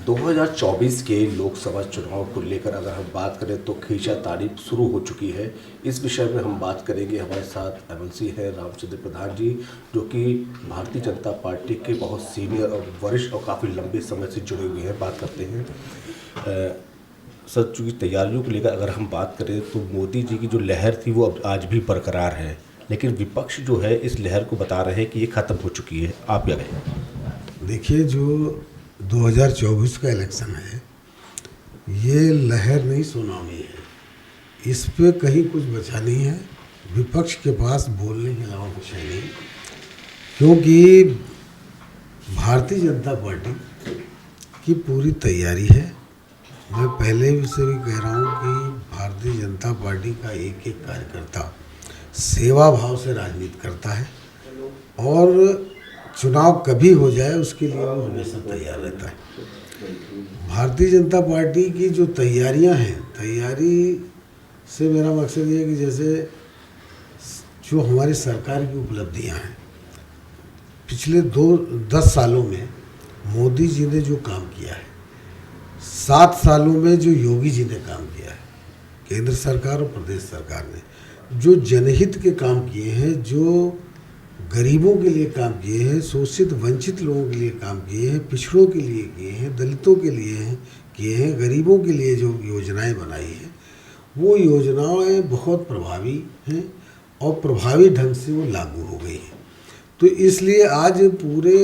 2024 के लोकसभा चुनाव को लेकर अगर हम बात करें तो खींचातानी शुरू हो चुकी है। इस विषय में हम बात करेंगे। हमारे साथ एमएलसी हैं रामचंद्र प्रधान जी, जो कि भारतीय जनता पार्टी के बहुत सीनियर और वरिष्ठ और काफ़ी लंबे समय से जुड़े हुए हैं। बात करते हैं सर, चूँकि तैयारियों को लेकर अगर हम बात करें तो मोदी जी की जो लहर थी वो अब आज भी बरकरार है, लेकिन विपक्ष जो है इस लहर को बता रहे हैं कि ये ख़त्म हो चुकी है। आप क्या कहें? देखिए, जो 2024 का इलेक्शन है, ये लहर नहीं सुनामी है। इस पे कहीं कुछ बचा नहीं है। विपक्ष के पास बोलने के अलावा कुछ है नहीं, क्योंकि भारतीय जनता पार्टी की पूरी तैयारी है। मैं पहले से भी कह रहा हूँ कि भारतीय जनता पार्टी का एक एक कार्यकर्ता सेवा भाव से राजनीति करता है और चुनाव कभी हो जाए उसके लिए वो हमेशा तैयार रहता है। भारतीय जनता पार्टी की जो तैयारियां हैं, तैयारी से मेरा मकसद ये है कि जैसे जो हमारी सरकार की उपलब्धियां हैं, पिछले 10 सालों में मोदी जी ने जो काम किया है, 7 सालों में जो योगी जी ने काम किया है, केंद्र सरकार और प्रदेश सरकार ने जो जनहित के काम किए हैं, जो गरीबों के लिए काम किए हैं, शोषित वंचित लोगों के लिए काम किए हैं, पिछड़ों के लिए किए हैं, दलितों के लिए किए हैं, गरीबों के लिए जो योजनाएं बनाई हैं, वो योजनाएं बहुत प्रभावी हैं और प्रभावी ढंग से वो लागू हो गई हैं। तो इसलिए आज पूरे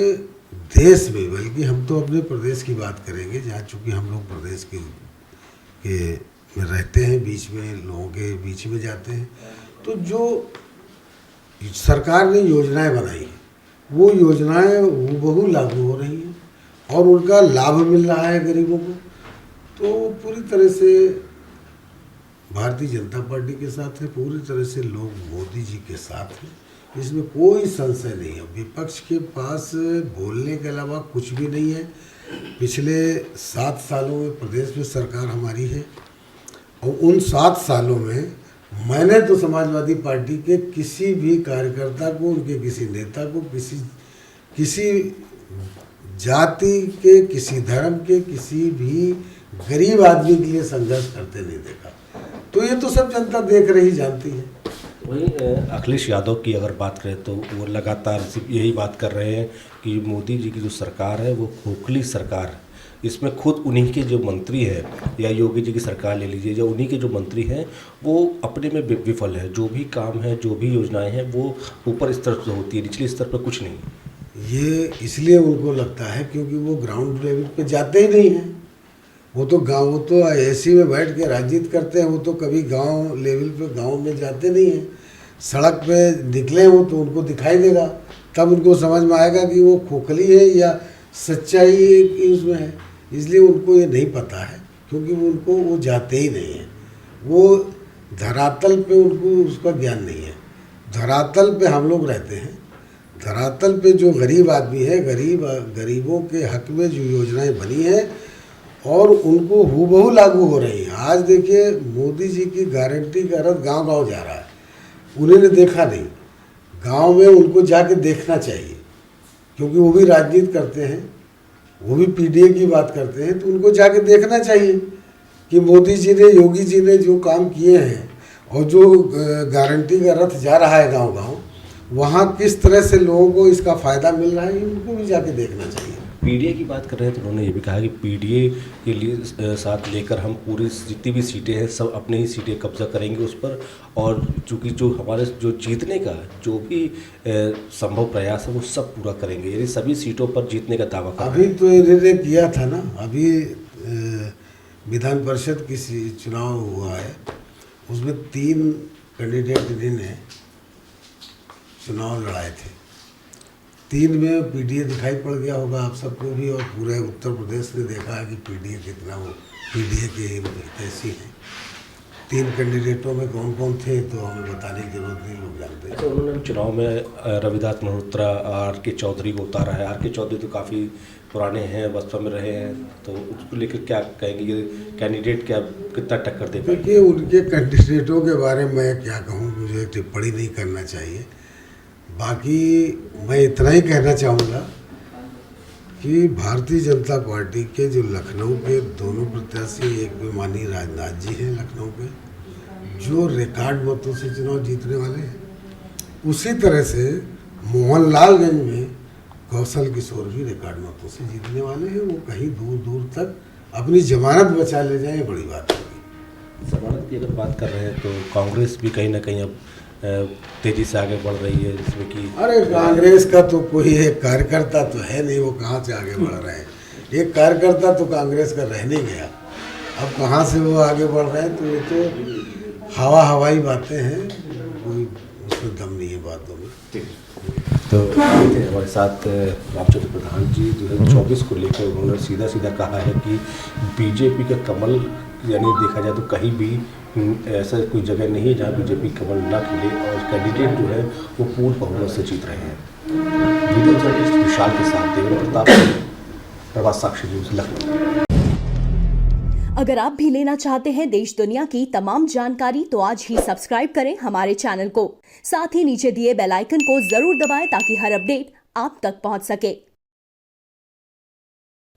देश में, बल्कि हम तो अपने प्रदेश की बात करेंगे, जहाँ चूँकि हम लोग प्रदेश के में रहते हैं, बीच में लोगों के बीच में जाते हैं, तो जो सरकार ने योजनाएं बनाई हैं, वो योजनाएं हूबहू लागू हो रही हैं और उनका लाभ मिल रहा है गरीबों को। तो पूरी तरह से भारतीय जनता पार्टी के साथ है, पूरी तरह से लोग मोदी जी के साथ हैं, इसमें कोई संशय नहीं है। विपक्ष के पास बोलने के अलावा कुछ भी नहीं है। पिछले 7 सालों में प्रदेश में सरकार हमारी है और उन 7 सालों में मैंने तो समाजवादी पार्टी के किसी भी कार्यकर्ता को, उनके किसी नेता को, किसी जाति के, किसी धर्म के, किसी भी गरीब आदमी के लिए संघर्ष करते नहीं देखा। तो ये तो सब जनता देख रही, जानती है। वहीं अखिलेश यादव की अगर बात करें तो वो लगातार यही बात कर रहे हैं कि मोदी जी की जो सरकार है वो खोखली सरकार है। इसमें खुद उन्हीं के जो मंत्री हैं, या योगी जी की सरकार ले लीजिए, जो उन्हीं के जो मंत्री हैं वो अपने में विफल है। जो भी काम है, जो भी योजनाएं हैं, वो ऊपर स्तर पर होती है, निचले स्तर पर कुछ नहीं। ये इसलिए उनको लगता है क्योंकि वो ग्राउंड लेवल पे जाते ही नहीं हैं। वो तो एसी में बैठ के राजनीति करते हैं, वो तो कभी गांव लेवल पे, गांव में जाते नहीं हैं। सड़क पे निकले हो तो उनको दिखाई देगा, तब उनको समझ में आएगा कि वो खोखली है या सच्चाई उसमें है। इसलिए उनको ये नहीं पता है, क्योंकि वो जाते ही नहीं हैं। वो धरातल पे उनको उसका ज्ञान नहीं है। धरातल पे हम लोग रहते हैं। धरातल पे जो गरीब आदमी है, गरीबों के हक में जो योजनाएं बनी हैं और उनको हूबहू लागू हो रही हैं। आज देखिए, मोदी जी की गारंटी का रथ गांव-गांव जा रहा है। उन्होंने देखा नहीं, गांव में उनको जाके देखना चाहिए, क्योंकि वो भी राजनीति करते हैं, वो भी पीडीए की बात करते हैं, तो उनको जाके देखना चाहिए कि मोदी जी ने, योगी जी ने जो काम किए हैं और जो गारंटी का रथ जा रहा है गांव-गांव, वहाँ किस तरह से लोगों को इसका फ़ायदा मिल रहा है, उनको भी जाके देखना चाहिए। पीडीए की बात कर रहे हैं तो उन्होंने ये भी कहा कि पीडीए के लिए साथ लेकर हम पूरी जितनी भी सीटें हैं सब अपने ही सीटें कब्जा करेंगे उस पर, और चूँकि जो हमारे जो जीतने का जो भी संभव प्रयास है वो सब पूरा करेंगे, यानी सभी सीटों पर जीतने का दावा कर रहे हैं। अभी तो इन्होंने किया था ना, अभी विधान परिषद की चुनाव हुआ है, उसमें 3 कैंडिडेट इन्होंने चुनाव लड़ाए थे। 3 में पीडीए दिखाई पड़ गया होगा आप सबको भी, और पूरे उत्तर प्रदेश ने देखा है कि पीडीए कितना, वो पीडीए के कैसी है। 3 कैंडिडेटों में कौन कौन थे तो हमें बताने की जरूरत नहीं, लोग जानते हैं। अच्छा, उन्होंने चुनाव में रविदास मल्होत्रा, आर.के. चौधरी को उतारा है। आर.के. चौधरी तो काफ़ी पुराने हैं, बसपा में रहे हैं, तो उसको लेकर क्या कहेंगे? ये कैंडिडेट क्या कितना टक्कर दे पाएंगे? देखिए, उनके कैंडिडेटों के बारे में मैं क्या कहूँ, मुझे टिप्पणी नहीं करना चाहिए। बाकी मैं इतना ही कहना चाहूँगा कि भारतीय जनता पार्टी के जो लखनऊ के दोनों प्रत्याशी, एक में माननीय राजनाथ जी हैं लखनऊ के, जो रिकॉर्ड मतों से चुनाव जीतने वाले हैं, उसी तरह से मोहनलालगंज में कौशल किशोर भी रिकॉर्ड मतों से जीतने वाले हैं। वो कहीं दूर दूर तक अपनी जमानत बचा ले जाए, बड़ी बात होगी। जमानत की अगर बात कर रहे हैं तो कांग्रेस भी कहीं ना कहीं अब तेजी से आगे बढ़ रही है, जिसमें कि अरे कांग्रेस का तो कोई एक कार्यकर्ता तो है नहीं, वो कहाँ से आगे बढ़ रहे हैं। एक कार्यकर्ता तो कांग्रेस का रह नहीं गया, अब कहाँ से वो आगे बढ़ रहे हैं। तो ये तो हवाई बातें हैं, कोई उसमें दम नहीं है बातों में। तो हमारे साथ रामचंद्र प्रधान जी 2024 को लेकर उन्होंने सीधा सीधा कहा है कि बीजेपी का कमल, यानी देखा जाए तो कहीं भी ऐसा कोई जगह नहीं है जहाँ बीजेपी कमल ना खिले, और कैंडिडेट जो है वो पूर्ण बहुमत से जीत रहे हैं। वीडियो जर्नलिस्ट विशाल के साथ देवेंद्र प्रताप, प्रभात साक्षी न्यूज़, लखनऊ। अगर आप भी लेना चाहते हैं देश दुनिया की तमाम जानकारी तो आज ही सब्सक्राइब करें हमारे चैनल को। साथ ही नीचे दिए बेल आइकन को जरूर दबाएं ताकि हर अपडेट आप तक पहुंच सके।